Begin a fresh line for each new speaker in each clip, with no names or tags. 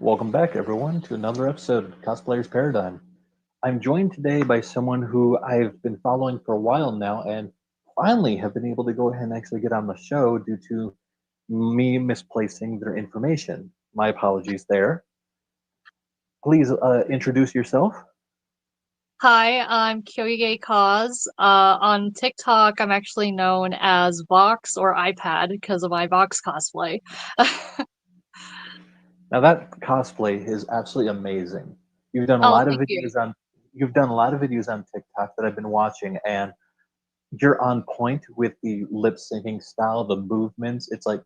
Welcome back, everyone, to another episode of Cosplayers Paradigm. I'm joined today by someone who I've been following for a while now and finally have been able to go ahead and actually get on the show due to me misplacing their information. My apologies there. Please introduce yourself.
Hi, I'm Kyoige Cause. On TikTok, I'm actually known as Vox or iPad because of my Vox cosplay.
Now that cosplay is absolutely amazing. You've done a
Oh,
lot of
thank you.
videos on you've done a lot of videos on TikTok that I've been watching, and you're on point with the lip syncing style, the movements. It's like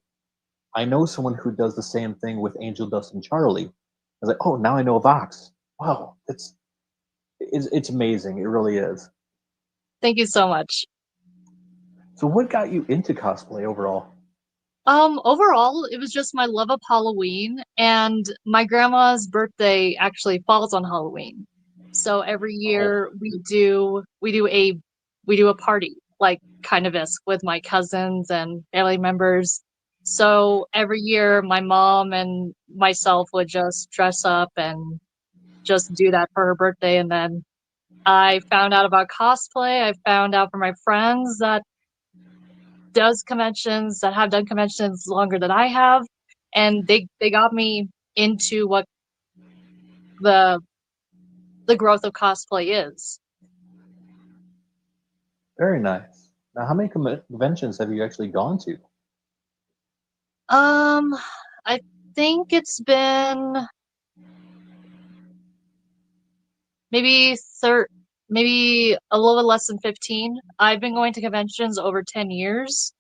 I know someone who does the same thing with Angel Dust and Charlie. I was like, oh, now I know Vox. Wow, it's amazing. It really is.
Thank you so much.
So, what got you into cosplay overall?
Overall, it was just my love of Halloween, and my grandma's birthday actually falls on Halloween. So every
Oh,
year we do a party, like kind of esque with my cousins and family members. So every year my mom and myself would just dress up and just do that for her birthday. And then I found out about cosplay. I found out from my friends that have done conventions longer than I have, and they got me into what the the growth of cosplay is.
very nice. Now, how many conventions have you actually gone to?
Um, I think it's been maybe maybe a little bit less than 15. I've been going to conventions over 10 years,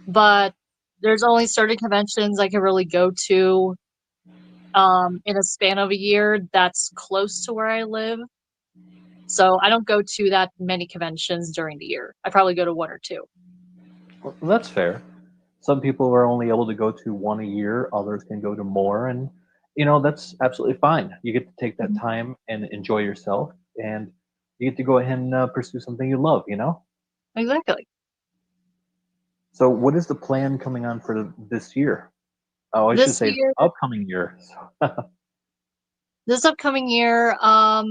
but there's only certain conventions I can really go to in a span of a year that's close to where I live. So I don't go to that many conventions during the year. I probably go to one or two.
Well, that's fair. Some people are only able to go to one a year, others can go to more. And, that's absolutely fine. You get to take that
Mhm.
time and enjoy yourself, and you get to go ahead and pursue something you love.
Exactly.
So, what is the plan coming on for this year? Oh, I should
This
say
year,
upcoming year.
this upcoming year, I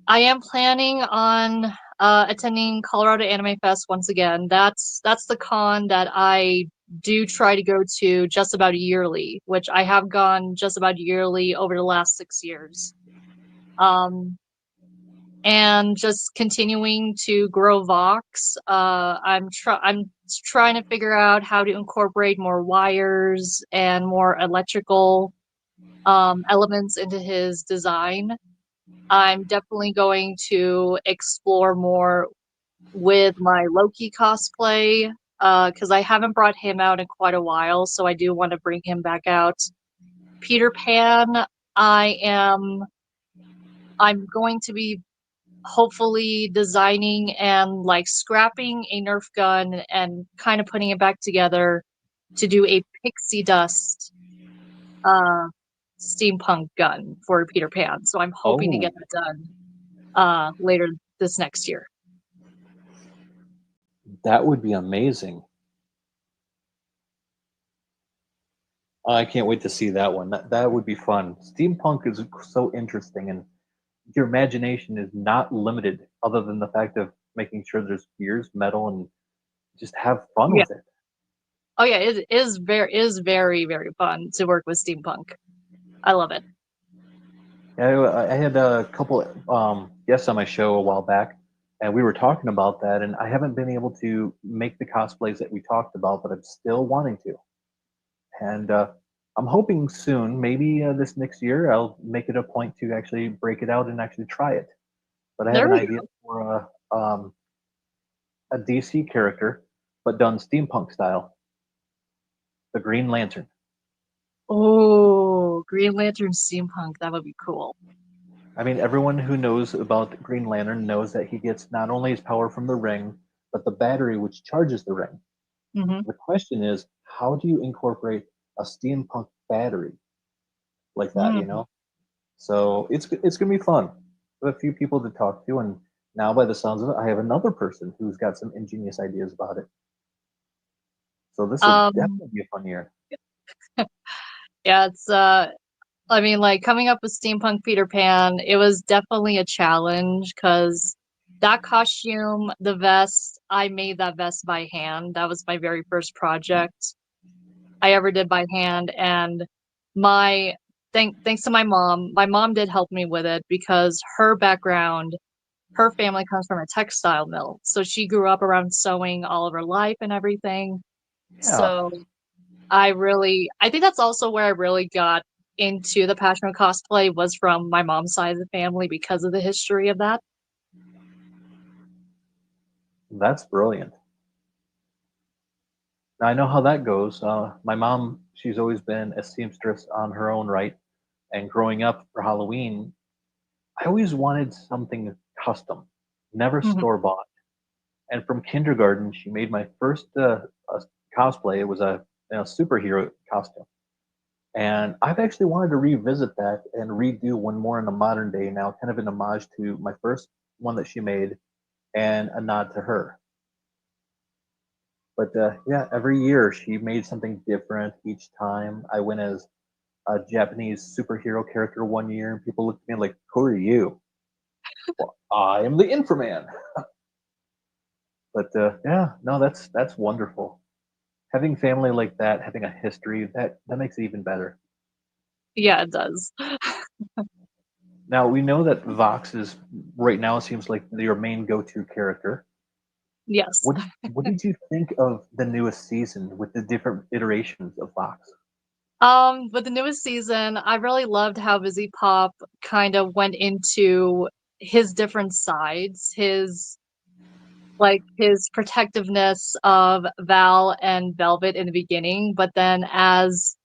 am planning on attending Colorado Anime Fest once again. That's the con that I do try to go to just about yearly, which I have gone just about yearly over the last 6 years. Um, and just continuing to grow Vox. I'm trying to figure out how to incorporate more wires and more electrical elements into his design. I'm definitely going to explore more with my Loki cosplay because I haven't brought him out in quite a while, so I do want to bring him back out. Peter Pan, I am I'm going to be hopefully designing and like scrapping a Nerf gun and kind of putting it back together to do a pixie dust uh steampunk gun for Peter Pan. So I'm hoping to
Oh,
get that done later this next year.
that would be amazing. I can't wait to see that one. That would be fun. Steampunk is so interesting, and your imagination is not limited, other than the fact of making sure there's gears, metal, and just have fun
Yeah.
with it.
Oh yeah, it is very very fun to work with steampunk. I love it.
I had a couple guests on my show a while back, and we were talking about that. And I haven't been able to make the cosplays that we talked about, but I'm still wanting to. And I'm hoping soon, maybe this next year, I'll make it a point to actually break it out and actually try it. But I have
There
an
we
idea for a DC character, but done steampunk style, the Green Lantern.
go. Oh, Green Lantern steampunk. That would be cool.
I mean, everyone who knows about Green Lantern knows that he gets not only his power from the ring, but the battery which charges the ring.
Hmm.
The question is, how do you incorporate a steampunk battery like that?
Mm.
So it's gonna be fun. I have a few people to talk to, and now by the sounds of it, I have another person who's got some ingenious ideas about it. So this will
Um,
definitely be a fun year.
Yeah, it's I mean, like coming up with steampunk Peter Pan, it was definitely a challenge because that costume, the vest, I made that vest by hand. That was my very first project I ever did by hand, and my thanks to my mom did help me with it because her background, her family comes from a textile mill, so she grew up around sewing all of her life and everything.
Yeah,
So I think that's also where I really got into the passion of cosplay was from my mom's side of the family because of the history of that.
that's brilliant. Now, I know how that goes. My mom, she's always been a seamstress on her own right. And growing up for Halloween, I always wanted something custom, never
Mhm.
store bought. And from kindergarten, she made my first cosplay. It was a superhero costume. And I've actually wanted to revisit that and redo one more in the modern day now, kind of an homage to my first one that she made and a nod to her. But yeah, every year she made something different each time. I went as a Japanese superhero character one year, and people looked at me like, "Who are you?" Well, I am the Inframan. But yeah, no, that's wonderful. Having family like that, having a history, that makes it even better.
Yeah, it does.
Now we know that Vox is right now. It seems like your main go-to character.
Yes.
What did you think of the newest season with the different iterations of Vox?
With the newest season, I really loved how Busy Pop kind of went into his different sides, his protectiveness of Val and Velvet in the beginning, but then as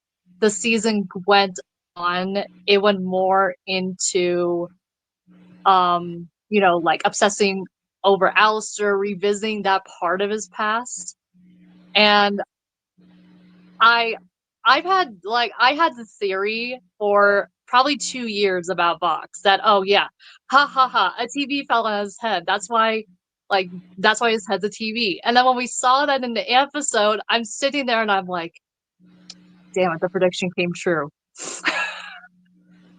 the season went on, it went more into like obsessing over Alistair, revisiting that part of his past. And I I had the theory for probably 2 years about Vox that oh yeah, ha ha ha, a TV fell on his head. Like that's why his head's a TV. And then when we saw that in the episode, I'm sitting there and I'm like, damn it, the prediction came true.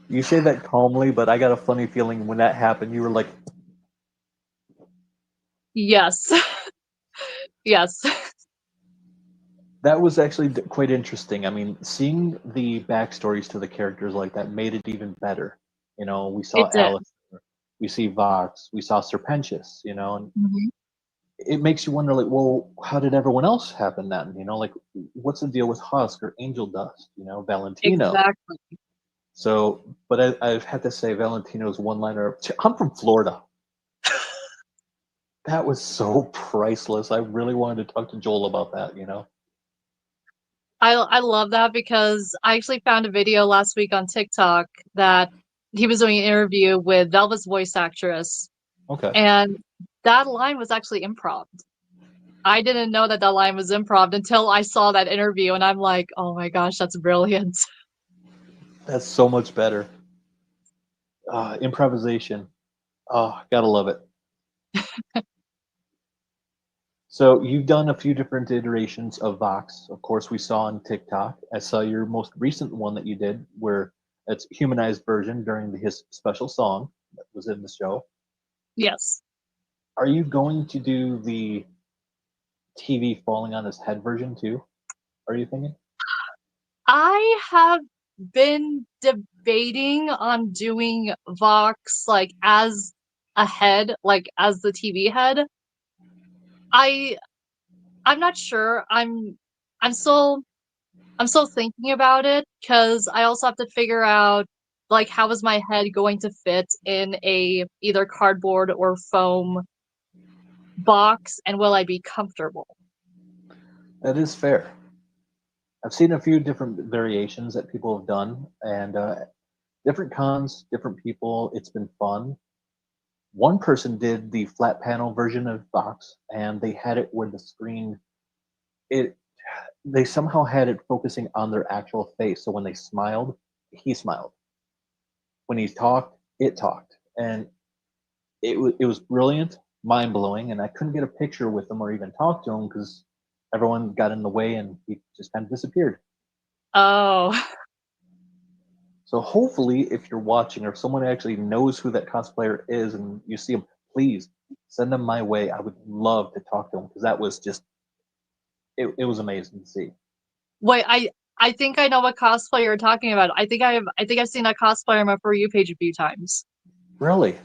You say that calmly, but I got a funny feeling when that happened, you were like,
Yes. Yes.
that was actually quite interesting. I mean, seeing the backstories to the characters like that made it even better. We saw
It did.
Alice, we see Vox, we saw Serpentius, and
Mhm.
it makes you wonder, like, well, how did everyone else happen then? Like, what's the deal with Husk or Angel Dust? Valentino.
Exactly.
So, but I've had to say, Valentino's one-liner, "I'm from Florida." That was so priceless. I really wanted to talk to Joel about that.
I love that because I actually found a video last week on TikTok that he was doing an interview with Velvet's voice actress,
Okay.
and that line was actually improv. I didn't know that that line was improv until I saw that interview, and I'm like, oh my gosh, that's brilliant.
That's so much better. Improvisation. Oh, gotta love it. So you've done a few different iterations of Vox. Of course, we saw on TikTok. I saw your most recent one that you did, where it's humanized version during his special song that was in the show.
Yes.
Are you going to do the TV falling on his head version too? Are you thinking?
I have been debating on doing Vox like as a head, like as the TV head. I I'm not sure. I'm still I'm still thinking about it because I also have to figure out like how is my head going to fit in a either cardboard or foam box and will I be comfortable?
That is fair. I've seen a few different variations that people have done, and different cons, different people. It's been fun. One person did the flat panel version of Vox, and they had it where the screen it they somehow had it focusing on their actual face. So when they smiled, he smiled. When he talked, it talked, and it was brilliant, mind blowing. And I couldn't get a picture with him or even talk to him because everyone got in the way, and he just kind of disappeared.
Oh,
So hopefully, if you're watching or someone actually knows who that cosplayer is and you see him, please send them my way. I would love to talk to him because that was just it was amazing to see.
Wait, I think I know what cosplay you're talking about. I think I've seen that cosplayer on my For You page a few times.
Really?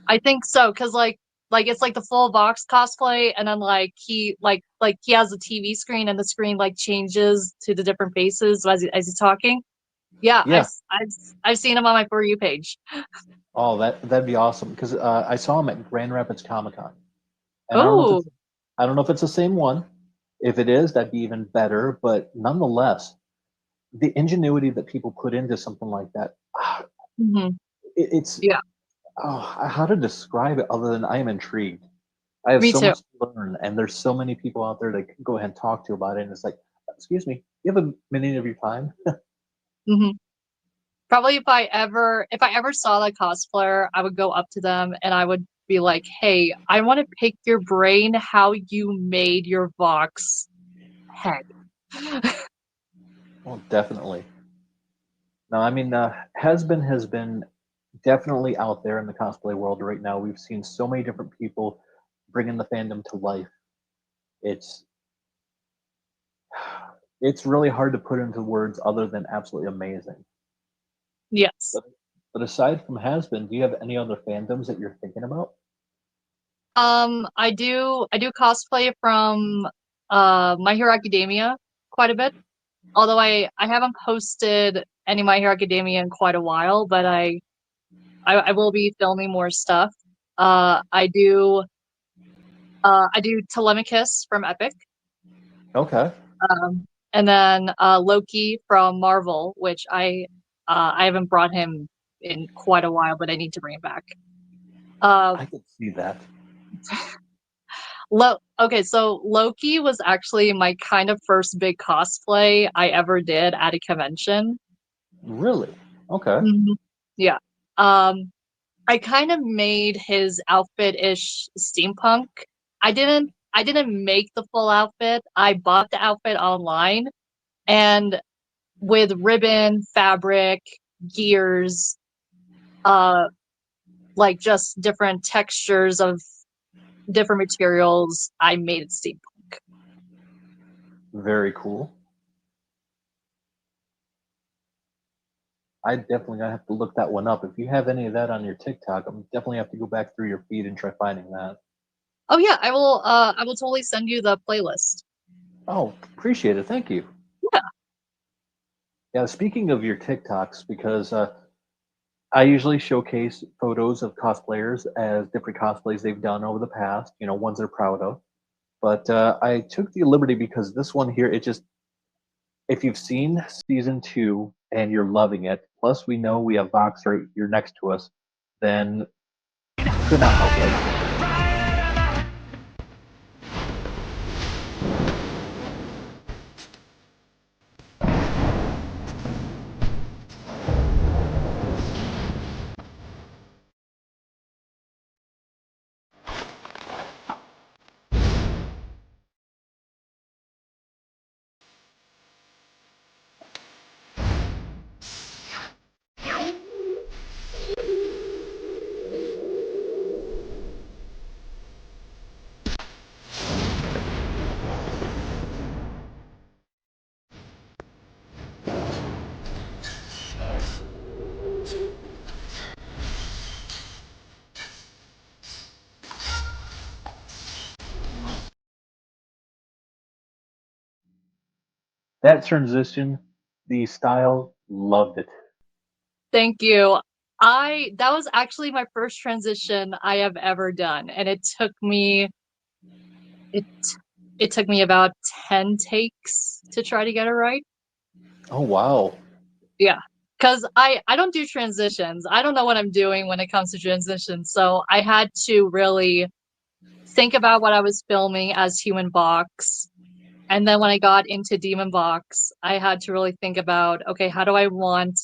I think so, cause like it's like the full box cosplay, and then like he has a TV screen, and the screen like changes to the different faces as he's talking. Yeah,
Yeah.
I've seen him on my For You page.
Oh, that'd be awesome because I saw him at Grand Rapids Comic Con, and
Oh,
I don't know if it's the same one. If it is, that'd be even better. But nonetheless, the ingenuity that people put into something like that,
mhm,
it's
yeah,
how to describe it other than I am intrigued. I have
me
so
too.
much to learn, and there's so many people out there that can go ahead and talk to about it. And it's like, excuse me, you have a minute of your time?
Mhm. Probably if I ever saw that cosplayer, I would go up to them and I would be like, "Hey, I want to pick your brain how you made your Vox head."
Well, definitely. No, I mean, has been definitely out there in the cosplay world right now. We've seen so many different people bringing the fandom to life. It's it's really hard to put into words other than absolutely amazing.
Yes.
But but aside from has been, do you have any other fandoms that you're thinking about?
I do cosplay from My Hero Academia quite a bit. Although I haven't posted any My Hero Academia in quite a while, but I will be filming more stuff. Uh, I do I do Telemachus from Epic,
Okay.
and then Loki from Marvel, which I haven't brought him in quite a while, but I need to bring him back. Uh,
I could see that.
okay, so Loki was actually my kind of first big cosplay I ever did at a convention.
Really? Okay.
Mhm. Yeah. Um, I kind of made his outfit-ish steampunk. I didn't make the full outfit. I bought the outfit online and with ribbon, fabric, gears, uh like just different textures of different materials, I made it steampunk.
Very cool. I definitely gonna have to look that one up. If you have any of that on your TikTok, I'm definitely have to go back through your feed and try finding that.
Oh yeah, I will totally send you the playlist.
Oh, appreciate it. Thank you.
Yeah.
Yeah, speaking of your TikToks, because I usually showcase photos of cosplayers as different cosplays they've done over the past, ones they're proud of. But I took the liberty because this one here, if you've seen season two and you're loving it, plus we know we have Vox right here next to us, then I could not help liking it. That transition, the style, loved it.
Thank you. I That was actually my first transition I have ever done, and it it took me about 10 takes to try to get it right.
Oh wow.
Yeah. Cuz I don't do transitions. I don't know what I'm doing when it comes to transitions. So I had to really think about what I was filming as Human Box. And then when I got into Demon Box, I had to really think about, okay, how do I want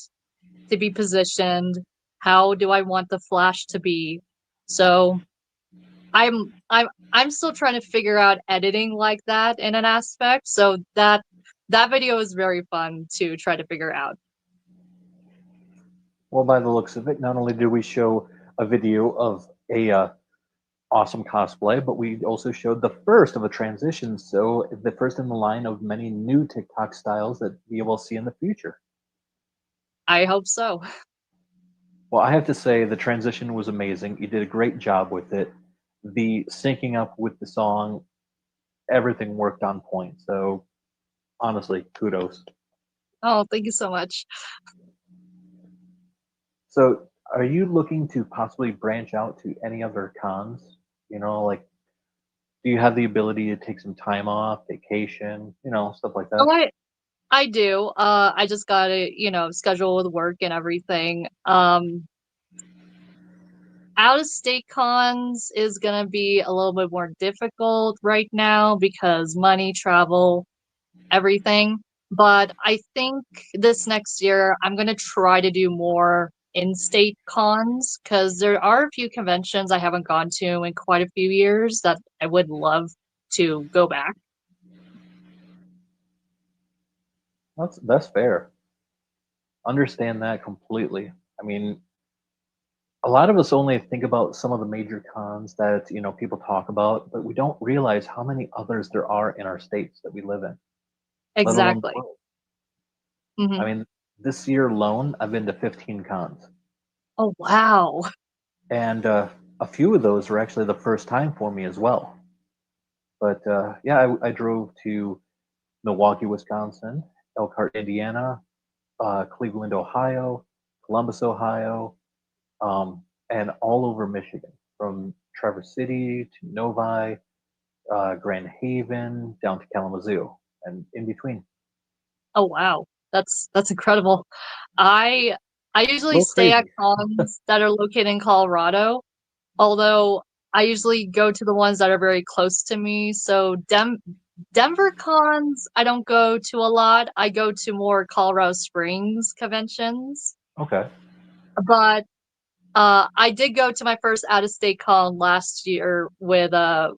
to be positioned? How do I want the flash to be? So I'm still trying to figure out editing like that in an aspect. So that video is very fun to try to figure out.
Well, by the looks of it, not only did we show a video of a awesome cosplay, but we also showed the first of a transition. So the first in the line of many new TikTok styles that we will see in the future.
I hope so.
Well, I have to say the transition was amazing. You did a great job with it. The syncing up with the song, everything worked on point. So honestly, kudos.
Oh, thank you so much.
So are you looking to possibly branch out to any other cons? Like do you have the ability to take some time off, vacation, stuff like
Oh,
that?
I do. I just gotta, schedule with work and everything. Out of state cons is gonna be a little bit more difficult right now because money, travel, everything. But I think this next year I'm gonna try to do more in-state cons because there are a few conventions I haven't gone to in quite a few years that I would love to go back.
That's fair. Understand that completely. I mean, a lot of us only think about some of the major cons that people talk about, but we don't realize how many others there are in our states that we live in, let alone the
Exactly.
world. I
Hmm.
mean, this year alone, I've been to 15 cons,
Oh, wow.
and a few of those were actually the first time for me as well. But yeah, I drove to Milwaukee, Wisconsin, Elkhart, Indiana, Cleveland, Ohio, Columbus, Ohio, and all over Michigan, from Traverse City to Novi, Grand Haven, down to Kalamazoo, and in between.
Oh, wow. That's incredible. I I
A
usually
little
stay at
crazy.
cons that are located in Colorado, although I usually go to the ones that are very close to me. So Denver cons, I don't go to a lot. I go to more Colorado Springs conventions.
Okay.
But I did go to my first out of state con last year with a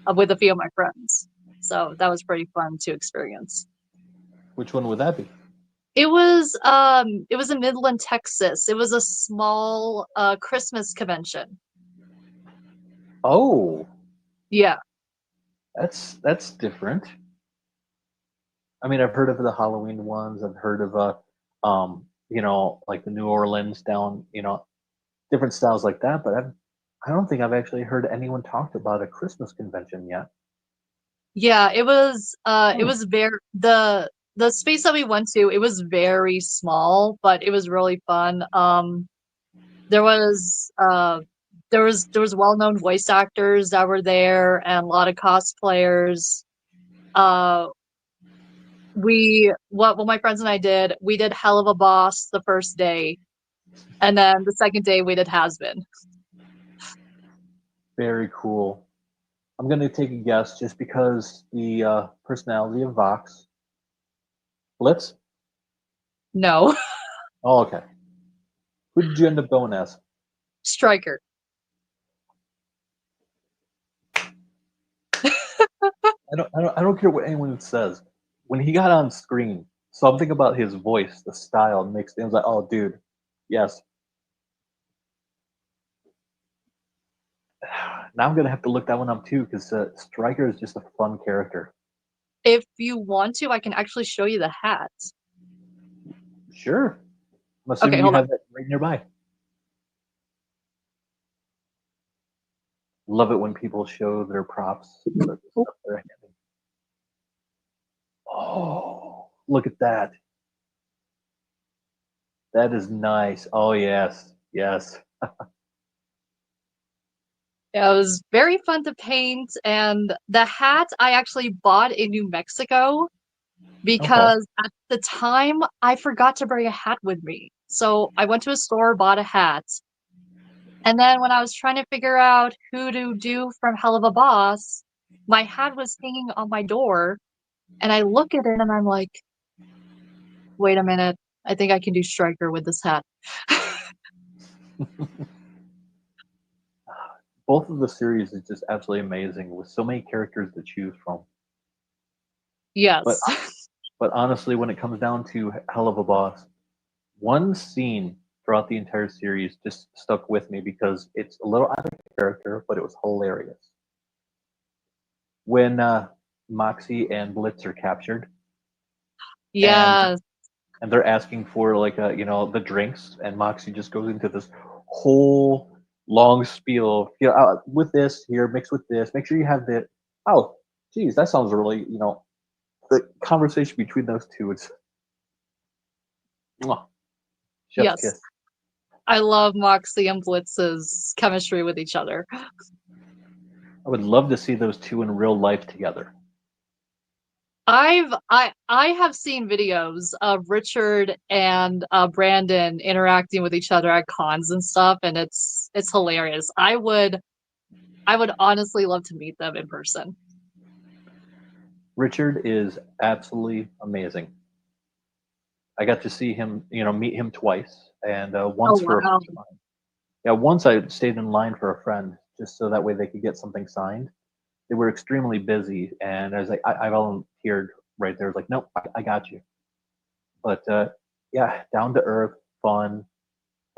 few of my friends. So that was pretty fun to experience.
Which one would that be?
It was in Midland, Texas. It was a small Christmas convention.
Oh,
Yeah.
that's different. I mean, I've heard of the Halloween ones. I've heard of like the New Orleans down, different styles like that. But I don't think I've actually heard anyone talk about a Christmas convention yet.
Yeah, it
Hmm.
was very the space that we went to, it was very small, but it was really fun. There was there was well-known voice actors that were there and a lot of cosplayers. Uh what my friends and I did, we did Hell of a Boss the first day, and then the second day we did Has Been.
Very cool. I'm gonna take a guess just because the personality of Vox. Blitz.
No.
Oh, okay. Who did you end up going as?
Striker.
I don't care what anyone says. When he got on screen, something about his voice, the style mixed in. I was like, oh, dude, yes. Now I'm gonna have to look that one up too because Stryker is just a fun character.
If you want to, I can actually show you the hat.
Sure. I'm
Okay,
assuming you
hold on.
have that right nearby. Love it when people show their props for the stuff they're handling. Oh, look at that. That is nice. Oh yes, yes.
Yeah, it was very fun to paint, and the hat I actually bought in New Mexico
Okay.
because at the time I forgot to bring a hat with me. So I went to a store, bought a hat, and then when I was trying to figure out who to do from Hell of a Boss, my hat was hanging on my door, and I look at it and I'm like, wait a minute, I think I can do Striker with this hat.
Both of the series is just absolutely amazing with so many characters to choose from. But
Yes.
but honestly, when it comes down to Hell of a Boss, one scene throughout the entire series just stuck with me because it's a little out of character, but it was hilarious. When Moxie and Blitz are captured, and
Yes.
they're asking for like the drinks, and Moxie just goes into this whole long spiel. With this here, mix with this. Make sure you have the. Oh, geez, that sounds really the conversation between those two. It's mwah, chef's
Yes.
kiss.
I love Moxie and Blitz's chemistry with each other.
I would love to see those two in real life together.
I have seen videos of Richard and Brandon interacting with each other at cons and stuff, and it's hilarious. I would honestly love to meet them in person.
Richard is absolutely amazing. I got to see him, meet him twice, and
Oh
once for a
wow.
yeah, once I stayed in line for a friend just so that way they could get something signed. They were extremely busy, and I was like, I volunteered right there. I was like, nope, I got you. But yeah, down to earth, fun,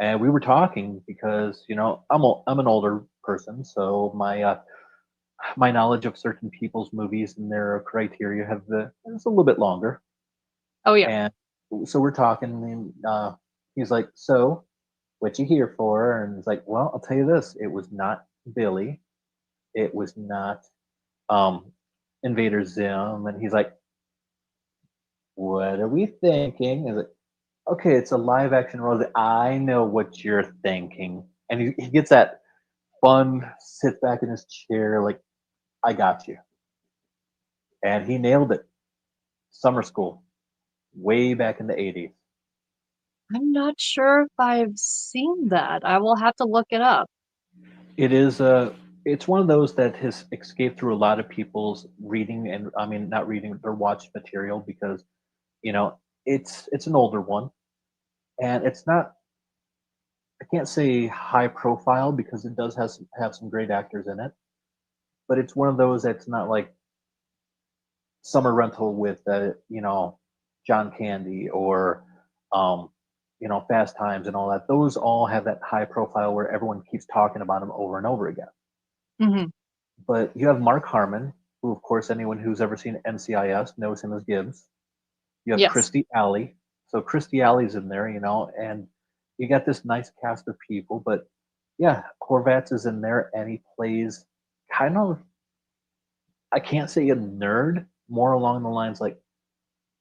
and we were talking because I'm an older person, so my knowledge of certain people's movies and their criteria have it's a little bit longer.
Oh yeah.
And so we're talking, and he's like, "So, what you here for?" And it's like, "Well, I'll tell you this: it was not Billy, it was not um, Invader Zim." And he's like, "What are we thinking?" Is it okay? It's a live action role. I know what you're thinking, and he gets that fun sit back in his chair, like, "I got you," and he nailed it. Summer School, way back in the '80s.
I'm not sure if I've seen that. I will have to look it up.
It is it's one of those that has escaped through a lot of people's reading, and I mean not reading or watch material, because you know it's an older one, and it's not, I can't say high profile because it does have some great actors in it, but it's one of those that's not like Summer Rental with John Candy or um Fast Times and all that. Those all have that high profile where everyone keeps talking about them over and over again.
Hmm.
But you have Mark Harmon, who, of course, anyone who's ever seen NCIS knows him as Gibbs. You have
Yes.
Christy Alley. So Christy Alley's in there, and you got this nice cast of people. But yeah, Horvath is in there, and he plays kind of, I can't say a nerd, more along the lines like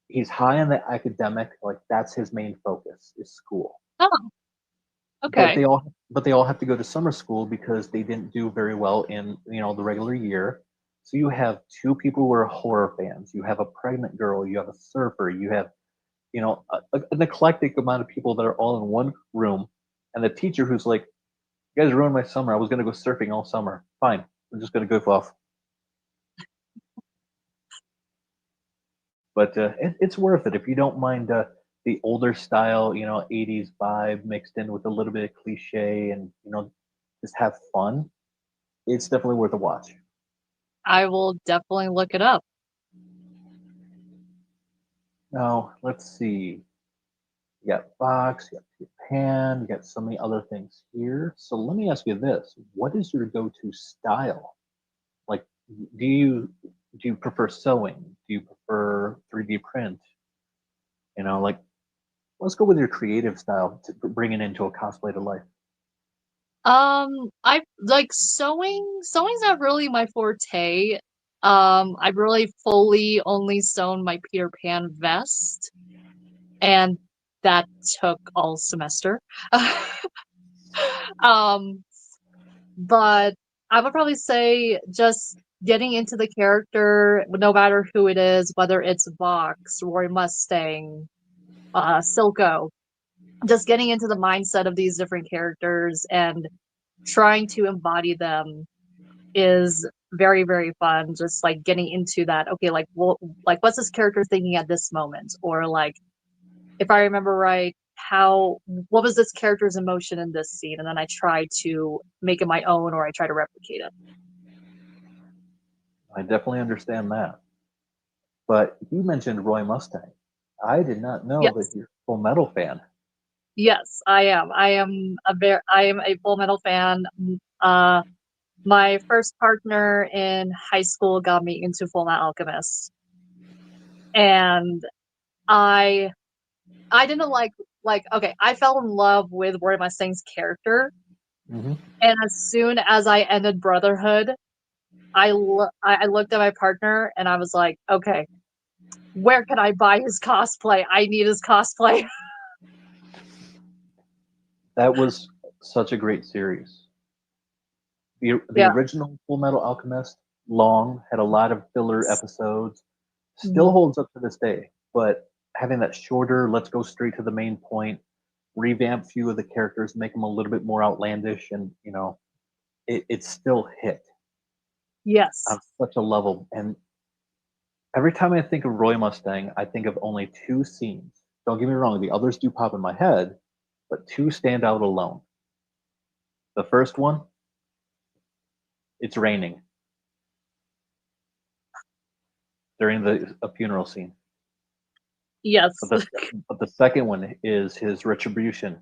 he's high on the academic, like that's his main focus is school.
Oh,
But
okay.
they all have to go to summer school because they didn't do very well in the regular year. So you have two people who are horror fans. You have a pregnant girl. You have a surfer. You have an eclectic amount of people that are all in one room, and the teacher who's like, "You guys ruined my summer. I was gonna go surfing all summer. Fine, I'm just gonna goof off." But it's worth it if you don't mind the older style, '80s vibe mixed in with a little bit of cliche, and just have fun. It's definitely worth a watch.
I will definitely look it up.
Now, let's see. You got Fox, you got Japan, you got so many other things here. So let me ask you this: what is your go-to style? Like, do you prefer sewing? Do you prefer 3D print? Like, let's go with your creative style to bring it into a cosplay to life.
I like sewing. Sewing's not really my forte. I've really fully only sewn my Peter Pan vest, and that took all semester. Um, but I would probably say just getting into the character, no matter who it is, whether it's Vox, Roy Mustang, Silco, just getting into the mindset of these different characters and trying to embody them is very, very fun. Just like getting into that, okay, like what's this character thinking at this moment? Or like if I remember right, what was this character's emotion in this scene? And then I try to make it my own or I try to replicate it.
I definitely understand that. But you mentioned Roy Mustang. I did not know that
Yes.
you're a Full Metal fan.
Yes, I am. I am a Full Metal fan. Uh, my first partner in high school got me into Full Metal Alchemist, and I I didn't like okay, I fell in love with Roy Mustang's character,
Hmm.
and as soon as I ended Brotherhood, I looked at my partner and I was like, okay, where can I buy his cosplay? I need his cosplay.
That was such a great series. The
Yeah.
original Full Metal Alchemist, long, had a lot of filler episodes, still
Mhm.
holds up to this day. But having that shorter, let's go straight to the main point, revamp few of the characters, make them a little bit more outlandish, and it still hit on
Yes.
such a level. And every time I think of Roy Mustang, I think of only two scenes. Don't get me wrong, the others do pop in my head, but two stand out alone. The first one, it's raining during a funeral scene. But
Yes.
the second one is his retribution,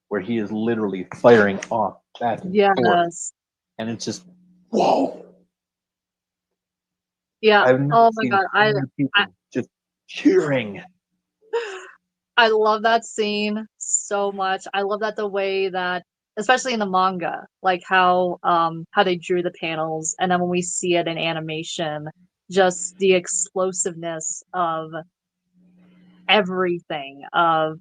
where he is literally firing off back and forth,
Yes.
and it's just whoa!
Yeah.
I've never
Oh my
seen
God.
so many
I
people just cheering.
I love that scene so much. I love that the way that, especially in the manga, like how they drew the panels, and then when we see it in animation, just the explosiveness of everything, of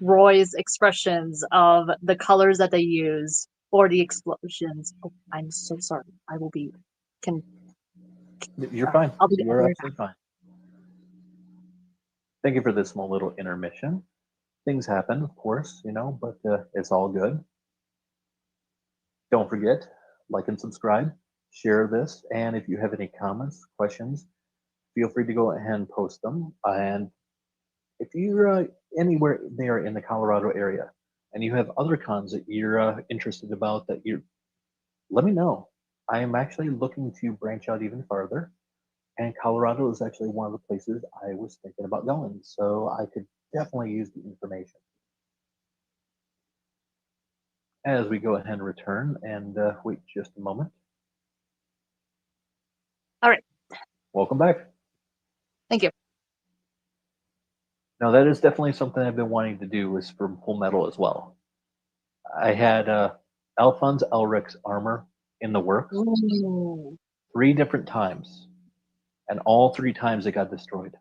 Roy's expressions, of the colors that they use, or the explosions. Oh, I'm so sorry. I will be can
You're fine. You
I'll be
are
right back.
absolutely fine. Thank you for this small little intermission. Things happen, of course, but it's all good. Don't forget, like and subscribe, share this, and if you have any comments, questions, feel free to go ahead and post them. And if you're anywhere there in the Colorado area and you have other cons that you're interested about, let me know. I am actually looking to branch out even farther, and Colorado is actually one of the places I was thinking about going. So I could definitely use the information. As we go ahead and return and wait just a moment.
All right.
Welcome back.
Thank you.
Now that is definitely something I've been wanting to do is for Full Metal as well. I had Alphonse Elric's armor in the works
Ooh.
3 different times, and all 3 times it got destroyed.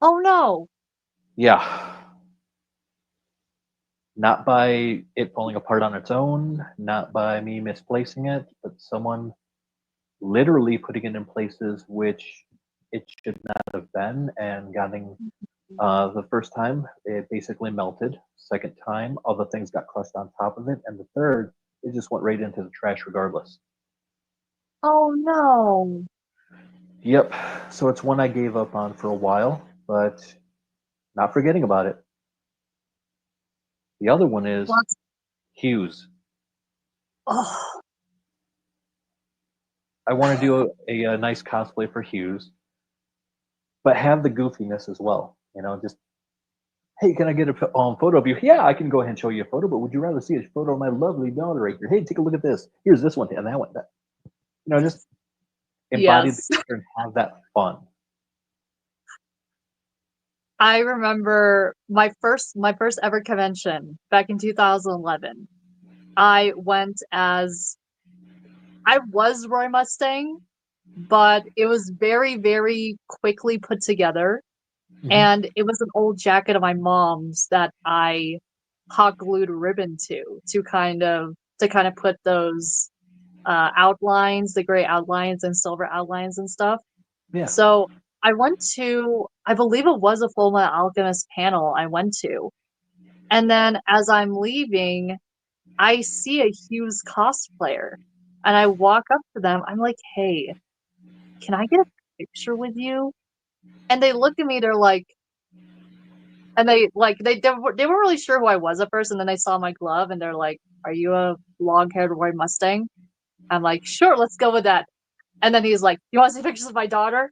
Oh no.
Yeah, not by it falling apart on its own, not by me misplacing it, but someone literally putting it in places which it should not have been, and getting the first time it basically melted. Second time, other things got crushed on top of it, and the third, it just went right into the trash regardless.
Oh no.
Yep. So it's one I gave up on for a while, but not forgetting about it. The other one is
What?
Hughes.
Oh.
I want to do a nice cosplay for Hughes, but have the goofiness as well. Just hey, can I get a photo of you? Yeah, I can go ahead and show you a photo, but would you rather see a photo of my lovely daughter right here? Hey, take a look at this. Here's this one and that one. Just embody the
Yes.
character and have that fun.
I remember my first ever convention back in 2011. I went as I was Roy Mustang, but it was very, very quickly put together.
Mm-hmm.
And it was an old jacket of my mom's that I hot glued a ribbon to kind of put those outlines, the gray outlines and silver outlines and stuff.
Yeah.
So I went to, I believe it was a Full Metal Alchemist panel I went to. And then as I'm leaving, I see a Hughes cosplayer and I walk up to them. I'm like, hey, can I get a picture with you? And they look at me, they're like, and they weren't really sure who I was at first. And then they saw my glove and they're like, are you a long haired Roy Mustang? I'm like, sure, let's go with that. And then he's like, you want to see pictures of my daughter?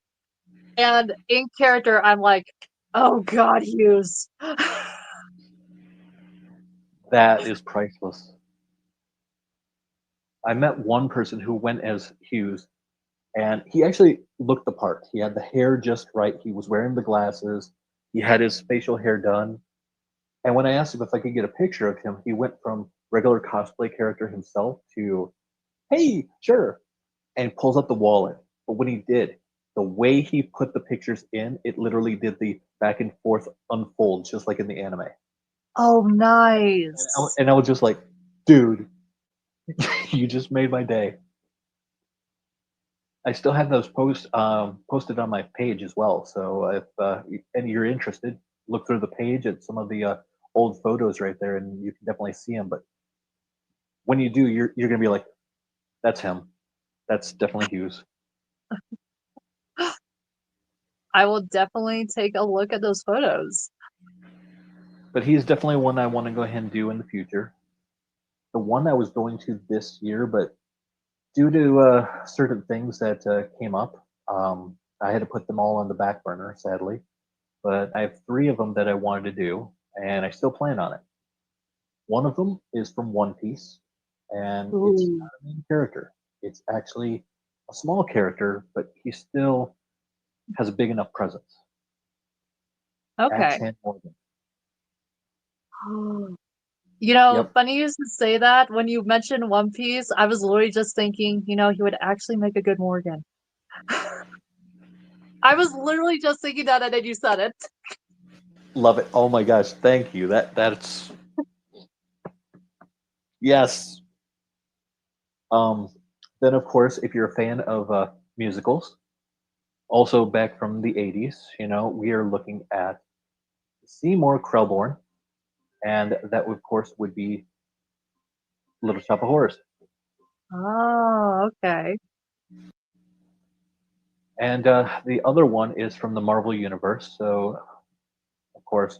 And in character, I'm like, oh God, Hughes.
That is priceless. I met one person who went as Hughes, and he actually looked the part. He had the hair just right. He was wearing the glasses. He had his facial hair done. And when I asked him if I could get a picture of him, he went from regular cosplay character himself to, hey, sure, and pulls up the wallet. But when he did, the way he put the pictures in, it literally did the back and forth unfold, just like in the anime.
Oh, nice.
And I was just like, dude, you just made my day. I still have those posts posted on my page as well. So if and you're interested, look through the page at some of the old photos right there, and you can definitely see them. But when you do, you're gonna be like, that's him. That's definitely Hughes.
I will definitely take a look at those photos.
But he's definitely one I want to go ahead and do in the future. The one I was going to this year, but due to certain things that came up, I had to put them all on the back burner, sadly. But I have three of them that I wanted to do, and I still plan on it. One of them is from One Piece, and it's
Ooh,
not a main character. It's actually a small character, but he still has a big enough presence.
okay.
Axe Hand Morgan.
You know,
Yep.
funny you should say that. When you mentioned One Piece, I was literally just thinking, he would actually make a good Morgan. I was literally just thinking that, and then you said it.
Love it. Oh my gosh, thank you. That's yes. Um, then of course, if you're a fan of musicals, also back from the '80s, we are looking at Seymour Krelborn, and that of course would be Little Shop of Horrors.
Oh, okay.
And the other one is from the Marvel Universe. So, of course,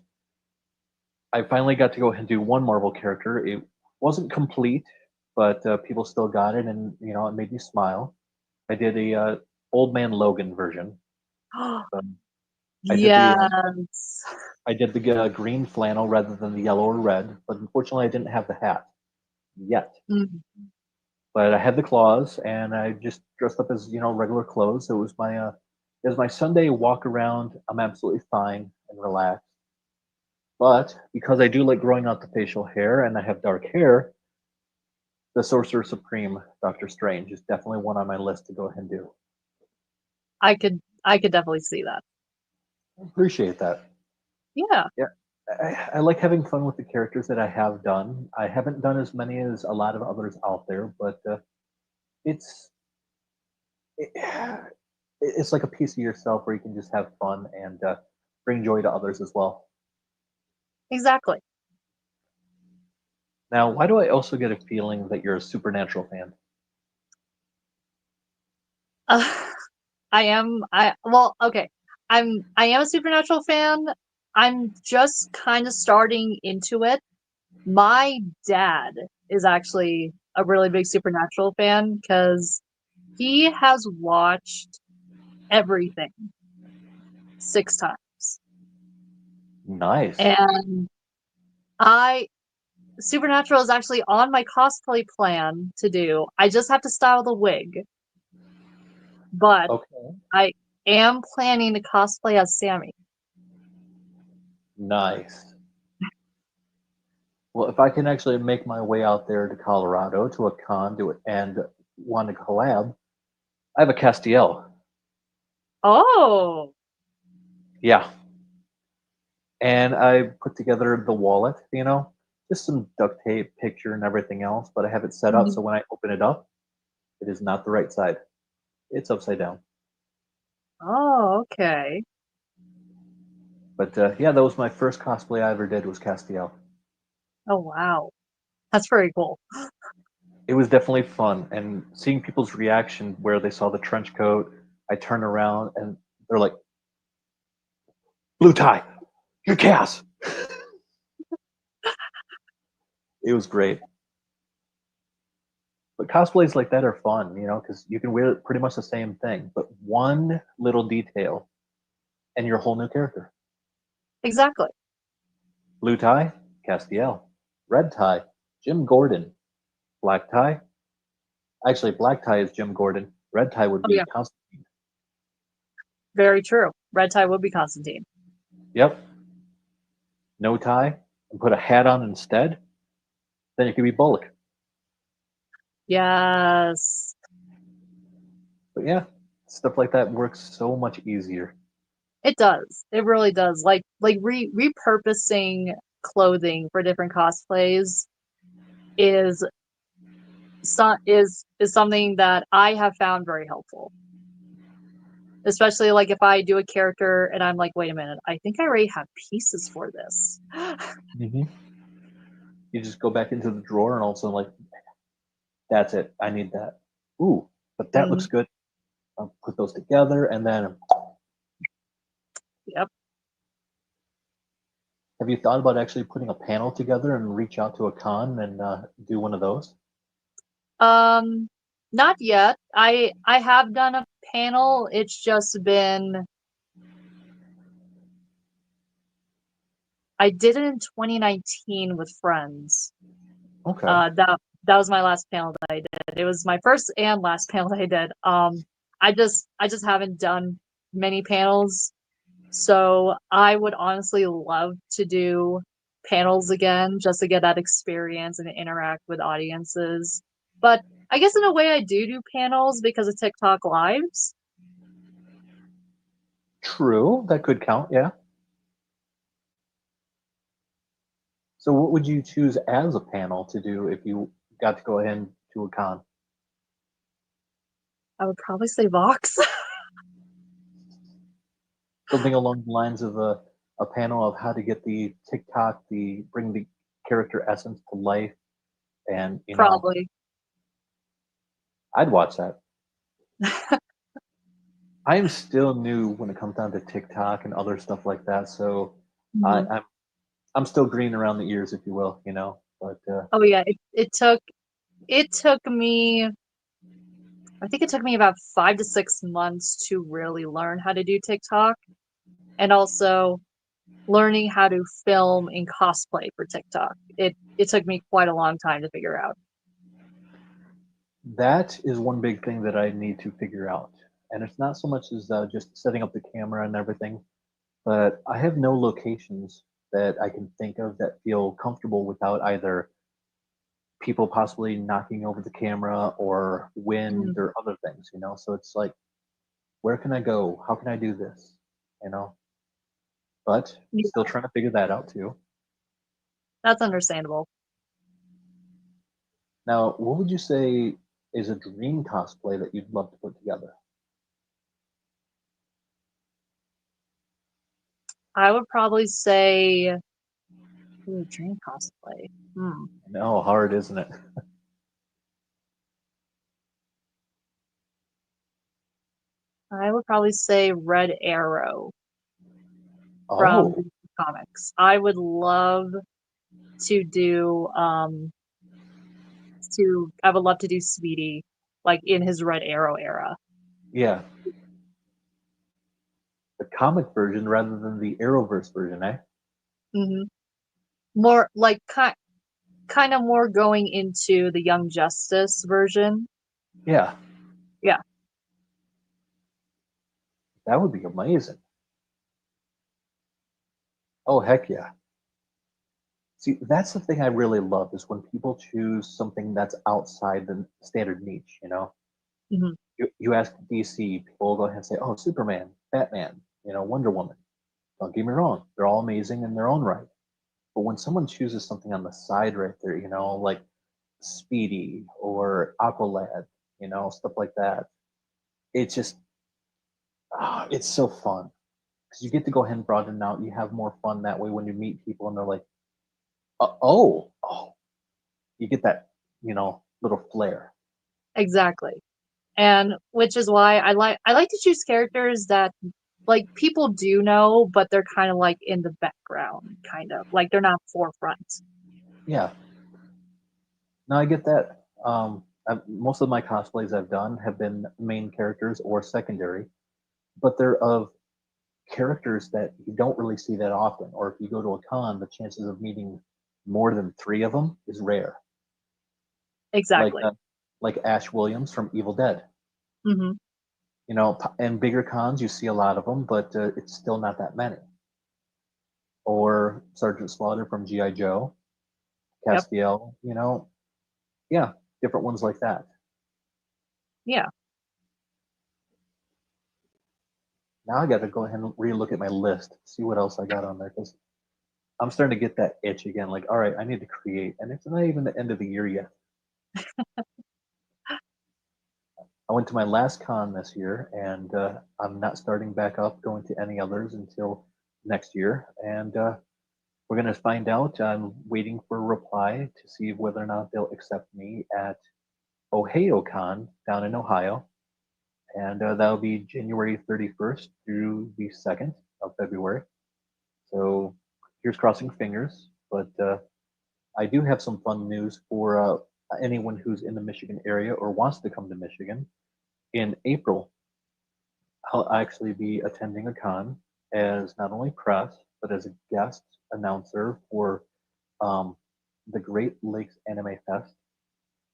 I finally got to go ahead and do one Marvel character. It wasn't complete, but people still got it, and it made me smile. I did a Old Man Logan version. So I did the
Yes.
I did the green flannel rather than the yellow or red, but unfortunately, I didn't have the hat yet.
Mm.
But I had the claws, and I just dressed up as regular clothes. So it was my Sunday walk around. I'm absolutely fine and relaxed. But because I do like growing out the facial hair and I have dark hair, the Sorcerer Supreme, Doctor Strange, is definitely one on my list to go ahead and do.
I could definitely see that.
Appreciate that.
Yeah,
Yeah, I like having fun with the characters that I have done. I haven't done as many as a lot of others out there, but it's it, it's like a piece of yourself where you can just have fun and bring joy to others as well.
exactly.
Now, why do I also get a feeling that you're a Supernatural fan?
Uh, okay. I am a Supernatural fan. I'm just kind of starting into it. My dad is actually a really big Supernatural fan because he has watched everything 6 times.
Nice.
And I Supernatural is actually on my cosplay plan to do. I just have to style the wig, but
Okay.
I am planning to cosplay as Sammy.
Nice. Well, if I can actually make my way out there to Colorado to a con do it and want to collab, I have a Castiel.
Oh,
Yeah. And I put together the wallet, just some duct tape, picture, and everything else, but I have it set up
mhm.
so when I open it up, it is not the right side. It's upside down.
Oh, okay.
But yeah, that was my first cosplay I ever did was Castiel.
Oh, wow. That's very cool.
It was definitely fun, and seeing people's reaction where they saw the trench coat, I turn around and they're like, "Blue tie, you're Cass." It was great. But cosplays like that are fun, because you can wear pretty much the same thing, but one little detail, and you're a whole new character.
Exactly.
Blue tie, Castiel. Red tie, Jim Gordon. Black tie, actually, black tie is Jim Gordon. Red tie would
Oh
be
yeah,
Constantine.
very true. Red tie would be Constantine.
Yep. No tie, and put a hat on instead. Then it could be Bullock.
Yes,
But yeah, stuff like that works so much easier.
it does. It really does. Like repurposing clothing for different cosplays is is something that I have found very helpful. Especially like if I do a character and I'm like, wait a minute, I think I already have pieces for this.
Hmm. You just go back into the drawer and all of a sudden, like, that's it. I need that. Ooh, but that looks
Mm,
good. I'll put those together, and then
yep.
have you thought about actually putting a panel together and reach out to a con and do one of those?
Um, Not yet. I have done a panel. It's just been I did it in 2019 with friends.
Okay.
That was my last panel that I did. It was my first and last panel that I did. I just haven't done many panels, so I would honestly love to do panels again just to get that experience and interact with audiences. But I guess in a way I do panels because of TikTok lives.
True, that could count. Yeah. So, what would you choose as a panel to do if you got to go ahead to a con?
I would probably say Vox.
Something along the lines of a panel of how to get the TikTok, the bring the character essence to life, and
Probably.
I'd watch that. I am still new when it comes down to TikTok and other stuff like that, so I,
Mhm.
I'm I'm still green around the ears, if you will, you know. But
Oh yeah, it took me I think it took me about 5 to 6 months to really learn how to do TikTok and also learning how to film and cosplay for TikTok. It took me quite a long time to figure out.
that is one big thing that I need to figure out, and it's not so much as just setting up the camera and everything, but I have no locations that I can think of that feel comfortable without either people possibly knocking over the camera or wind
Mm,
or other things, you know. So it's like, where can I go? How can I do this? You know, but
yeah,
still trying to figure that out too.
that's understandable.
Now, what would you say is a dream cosplay that you'd love to put together?
I would probably say ooh, dream cosplay. Hmm.
No, hard, isn't it?
I would probably say Red Arrow from
Oh,
the comics. I would love to do I would love to do Speedy like in his Red Arrow era.
yeah, the comic version rather than the Arrowverse version, eh?
Hmm. More like kind of more going into the Young Justice version.
Yeah,
Yeah.
that would be amazing. Oh, heck yeah. See, that's the thing I really love is when people choose something that's outside the standard niche, you know?
Hmm.
You ask DC, people will go ahead and say, oh, Superman, Batman, Wonder Woman. Don't get me wrong, they're all amazing in their own right. But when someone chooses something on the side right there, like Speedy or Aqualad, stuff like that, it's just, it's so fun. Because you get to go ahead and broaden out. You have more fun that way when you meet people and they're like, oh, you get that, little flair.
Exactly. And which is why I like to choose characters that like people do know, but they're kind of like in the background, kind of like they're not forefront.
Yeah, no, I get that. Most of my cosplays I've done have been main characters or secondary, but they're of characters that you don't really see that often. Or if you go to a con, the chances of meeting more than 3 of them is rare. Like
Exactly.
like Ash Williams from Evil Dead.
Hmm.
You know, and bigger cons you see a lot of them, but it's still not that many. Or Sergeant Slaughter from GI Joe,
Yep.
Castiel. You know, yeah, different ones like that.
Yeah.
Now I got to go ahead and relook at my list, see what else I got on there, because I'm starting to get that itch again. Like, all right, I need to create, and it's not even the end of the year yet. I went to my last con this year, and I'm not starting back up going to any others until next year. And we're going to find out. I'm waiting for a reply to see whether or not they'll accept me at OhioCon down in Ohio. And that'll be January 31st through the 2nd of February. So here's crossing fingers. But I do have some fun news for anyone who's in the Michigan area or wants to come to Michigan. In April, I'll actually be attending a con as not only press, but as a guest announcer for um, the Great Lakes Anime Fest.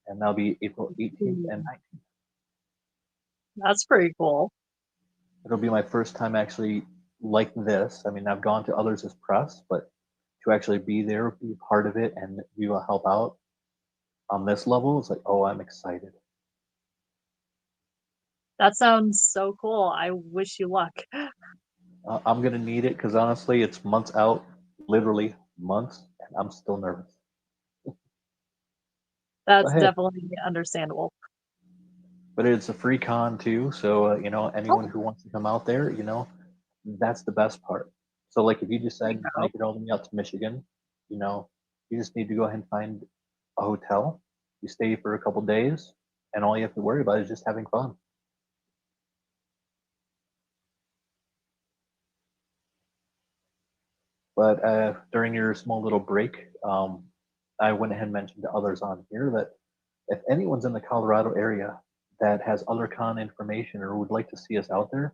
And that'll be April 18th and
Mm.
19th.
That's pretty cool.
It'll be my first time actually like this. I mean, I've gone to others as press, but to actually be there, be part of it, and be able to help out on this level, it's like, oh, I'm excited.
That sounds so cool. I wish you luck.
I'm gonna need it because honestly, it's months out, literally months, and I'm still nervous. But
That's
hey,
definitely understandable.
but it's a free con too, so you know, anyone
Oh,
who wants to come out there, you know, that's the best part. So like, if you
there you
decide to
go.
make it all the way out to Michigan, you know, you just need to go ahead and find a hotel. You stay for a couple days, and all you have to worry about is just having fun. But during your small little break, I went ahead and mentioned to others on here that if anyone's in the Colorado area that has other con information or would like to see us out there,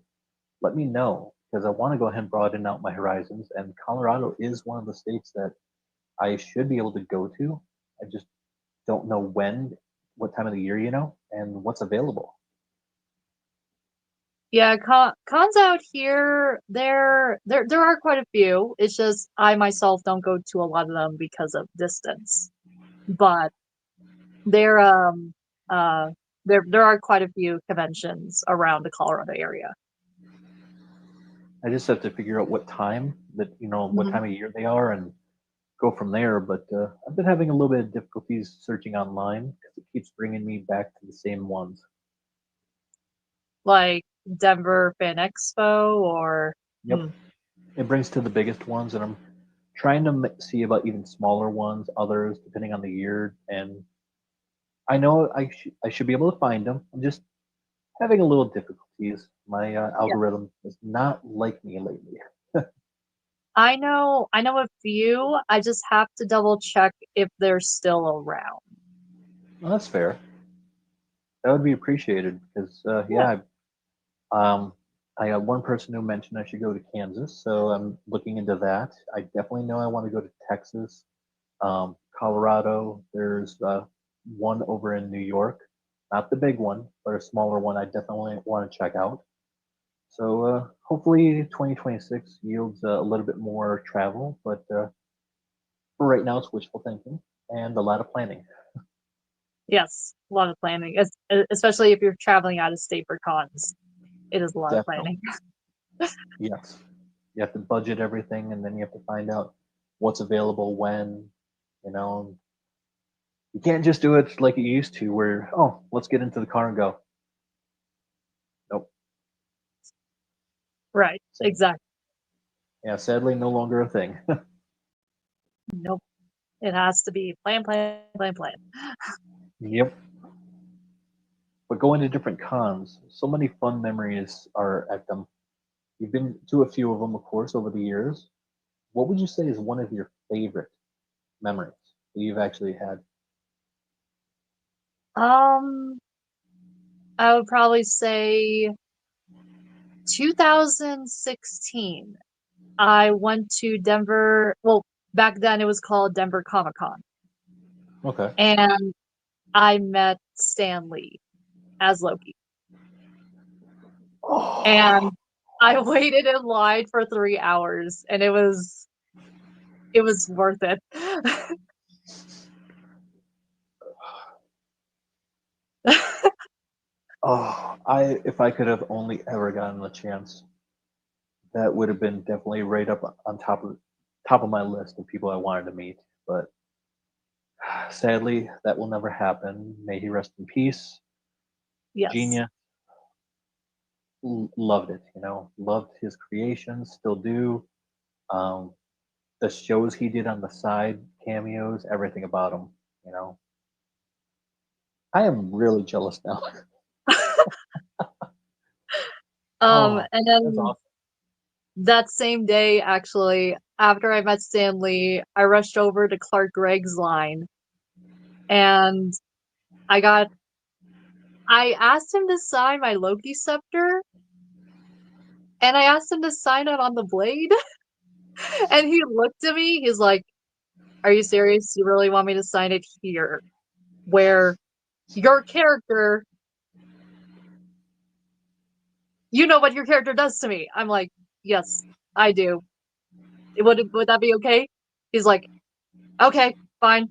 let me know because I want to go ahead and broaden out my horizons. And Colorado is one of the states that I should be able to go to. I just don't know when, what time of the year, you know, and what's available.
Yeah, cons out here, there are quite a few. It's just I myself don't go to a lot of them because of distance. But there uh there are quite a few conventions around the Colorado area.
I just have to figure out what time that, you know, what
Mhm.
time of year they are and go from there. But I've been having a little bit of difficulties searching online because it keeps bringing me back to the same ones.
Like Denver Fan Expo or
Yep,
hmm,
it brings to the biggest ones, and I'm trying to see about even smaller ones, others depending on the year. And I know I should be able to find them. I'm just having a little difficulties. My
yeah.
algorithm does not like me lately.
I know a few. I just have to double check if they're still around.
Well, that's fair. That would be appreciated because
Yeah.
yeah, um, I got one person who mentioned I should go to Kansas, so I'm looking into that. I definitely know I want to go to Texas, Colorado. There's one over in New York, not the big one, but a smaller one. I definitely want to check out. So hopefully 2026 yields a little bit more travel, but for right now it's wishful thinking and a lot of planning.
Yes, a lot of planning, especially if you're traveling out of state for cons. It is a lot of
Definitely,
planning.
yes. You have to budget everything, and then you have to find out what's available when. You know, you can't just do it like you used to, where oh, let's get into the car and go. Nope.
Right,
Sad,
exactly.
yeah, sadly, no longer a thing.
Nope. It has to be plan, plan, plan, plan.
Yep. But going to different cons, so many fun memories are at them. You've been to a few of them, of course, over the years. What would you say is one of your favorite memories that you've actually had?
Um, I would probably say 2016. I went to Denver. Well, Back then, it was called Denver Comic Con,
Okay.
and I met Stan Lee as Loki,
Oh,
and I waited in line for 3 hours, and it was worth it.
oh, I if I could have only ever gotten the chance, that would have been definitely right up on top of my list of people I wanted to meet. But sadly, that will never happen. May he rest in peace.
Yes.
Genius, loved it. Loved his creations, still do. Um, the shows he did on the side, cameos, everything about him. You know, I am really jealous now. Oh,
And
that's
then
awesome.
that same day, actually, after I met Stan Lee, I rushed over to Clark Gregg's line, and I got I asked him to sign my Loki scepter, and I asked him to sign it on the blade, and he looked at me. He's like, "Are you serious? You really want me to sign it here, where your character, you know what your character does to me?" I'm like, "Yes, I do. Would that be okay?" He's like, "Okay, fine."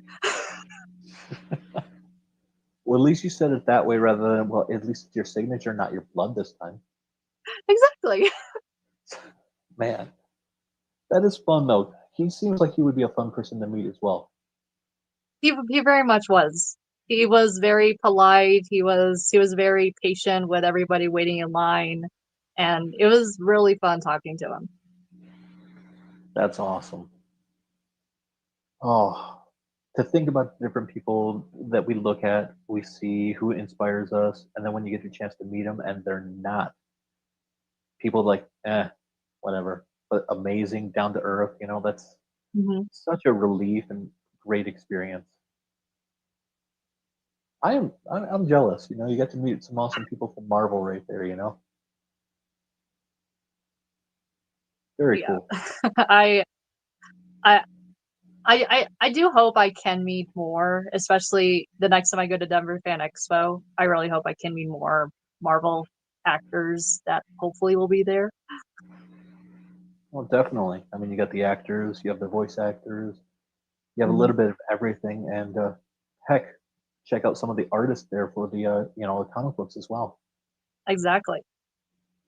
Well, at least you said it that way rather than, well, at least it's your signature, not your blood this time.
Exactly.
Man, that is fun though. He seems like he would be a fun person to meet as well.
He very much was. He was very polite. He was very patient with everybody waiting in line, and it was really fun talking to him.
That's awesome. Oh, to think about the different people that we look at, we see who inspires us, and then when you get the chance to meet them and they're not people like, whatever, but amazing, down to earth, that's
Hmm.
such a relief and great experience. I'm jealous. You get to meet some awesome people from Marvel right there. Very
Yeah,
cool.
I I I do hope I can meet more, especially the next time I go to Denver Fan Expo. I really hope I can meet more Marvel actors that hopefully will be there.
Well, definitely. I mean, you got the actors, you have the voice actors, you have a
Hmm.
little bit of everything, and heck, check out some of the artists there for the comic books as well.
Exactly.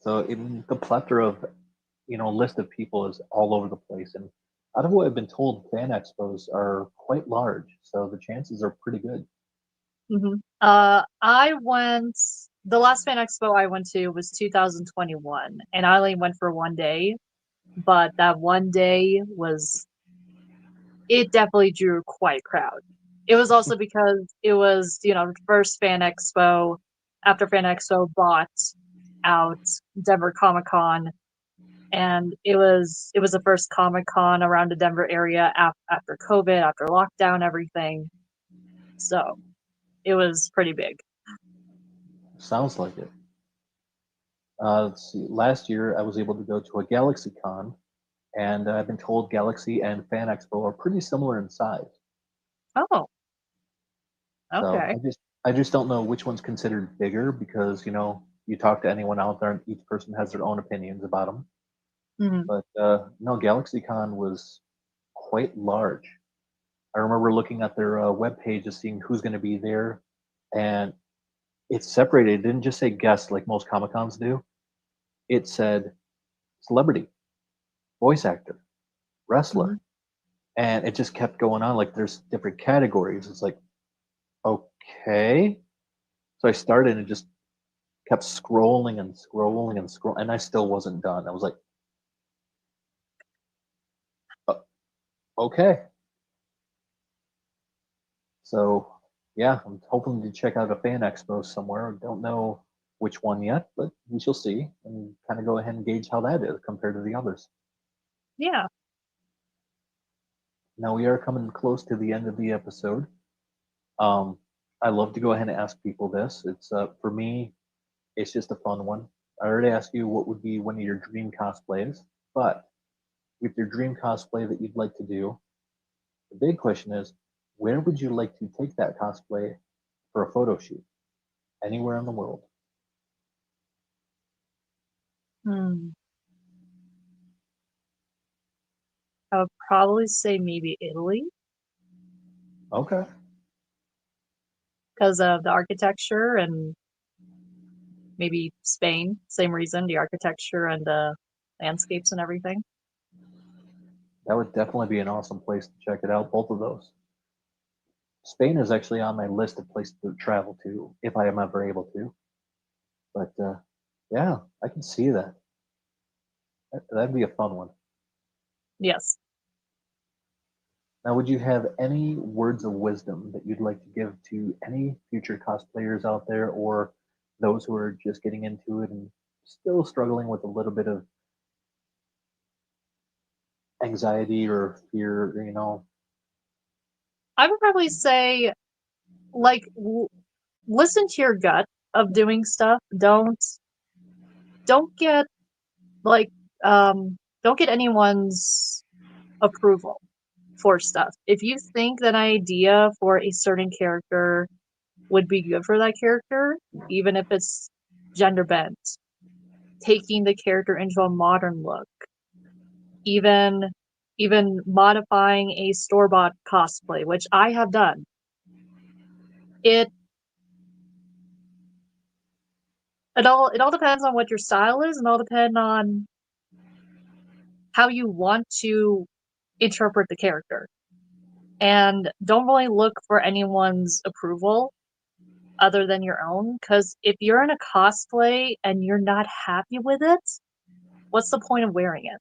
So even the plethora of list of people is all over the place, and out of what I've been told, fan expos are quite large, so the chances are pretty good.
Hmm. I went. The last Fan Expo I went to was 2021, and I only went for one day. But that one day was it definitely drew quite a crowd. It was also because it was, the first Fan Expo after Fan Expo bought out Denver Comic Con, and it was the first Comic Con around the Denver area after COVID, after lockdown, everything. So it was pretty big.
Sounds like it. Let's see. Last year, I was able to go to a Galaxy Con, and I've been told Galaxy and Fan Expo are pretty similar in size.
Oh,
So
okay.
I just don't know which one's considered bigger because you talk to anyone out there and each person has their own opinions about them.
Hmm.
But no, GalaxyCon was quite large. I remember looking at their web page and seeing who's going to be there, and it's separated. It didn't just say guests like most Comic Cons do. It said celebrity, voice actor,
Hmm.
wrestler, and it just kept going on. Like there's different categories. It's like okay. So I started and just kept scrolling and scrolling and scrolling, and I still wasn't done. I was like, "Uh, okay. So yeah, I'm hoping to check out a fan expo somewhere. Don't know which one yet, but we shall see and kind of go ahead and gauge how that is compared to the others.
Yeah.
Now we are coming close to the end of the episode. Um, I love to go ahead and ask people this. It's for me, it's just a fun one. I already asked you what would be one of your dream cosplays, but with your dream cosplay that you'd like to do, The big question is, where would you like to take that cosplay for a photo shoot? Anywhere in the world.
Hmm. I would probably say maybe Italy
Okay.
because of the architecture, and maybe Spain, same reason, the architecture and the landscapes and everything.
That would definitely be an awesome place to check it out, both of those. Spain is actually on my list of places to travel to if I am ever able to. But yeah, I can see that. That'd be a fun one.
Yes.
Now, would you have any words of wisdom that you'd like to give to any future cosplayers out there or those who are just getting into it and still struggling with a little bit of anxiety or fear, you know?
I would probably say, like, listen to your gut of doing stuff. Don't get like don't get anyone's approval for stuff. If you think that idea for a certain character would be good for that character, even if it's gender bent, taking the character into a modern look, even modifying a store-bought cosplay, which I have done. It it all depends on what your style is, and all depend on how you want to interpret the character. And don't really look for anyone's approval other than your own, because if you're in a cosplay and you're not happy with it, what's the point of wearing it?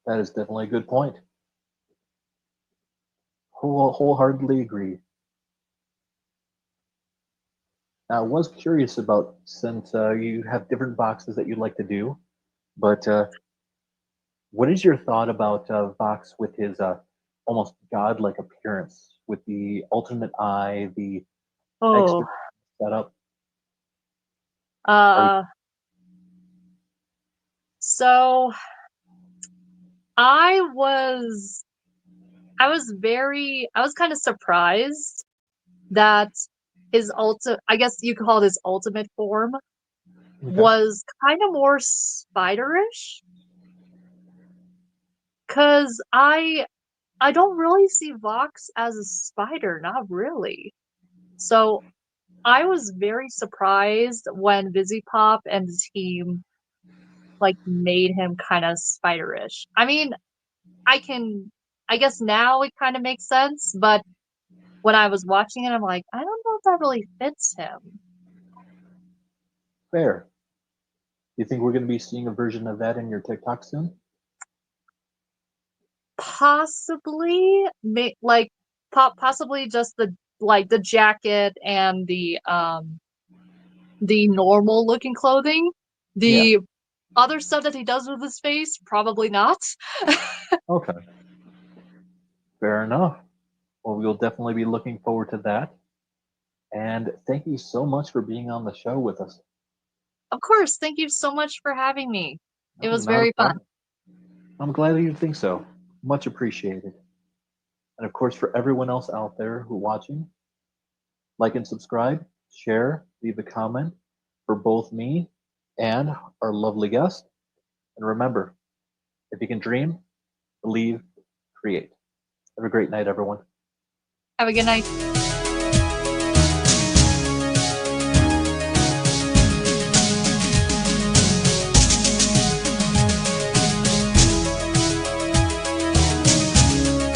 That is definitely a good point. Wholeheartedly agree. Now, I was curious about since you have different boxes that you'd like to do, but what is your thought about Vox with his almost godlike appearance, with the alternate eye, the
Oh,
extra setup? Are we
uh, so I was I was kind of surprised that I guess you could call it his ultimate form
okay?
was kind of more spiderish, because I don't really see Vox as a spider, not really. So I was very surprised when Pop and the team like made him kind of spiderish. I mean, I guess now it kind of makes sense, but when I was watching it, I'm like, I don't know if that really fits him.
Fair. You think we're going to be seeing a version of that in your TikTok soon?
Possibly, like, possibly just the jacket and the normal looking clothing.
Yeah.
The other stuff that he does with his face, probably not.
Okay. Fair enough. Well, we'll definitely be looking forward to that. And thank you so much for being on the show with us.
Of course, thank you so much for having me. It
No,
was
not a
very fun.
problem. I'm glad that you think so. Much appreciated. And of course, for everyone else out there who watching, like and subscribe, share, leave a comment for both me and our lovely guest. And remember, if you can dream, believe, create. Have a great night, everyone.
Have a good night.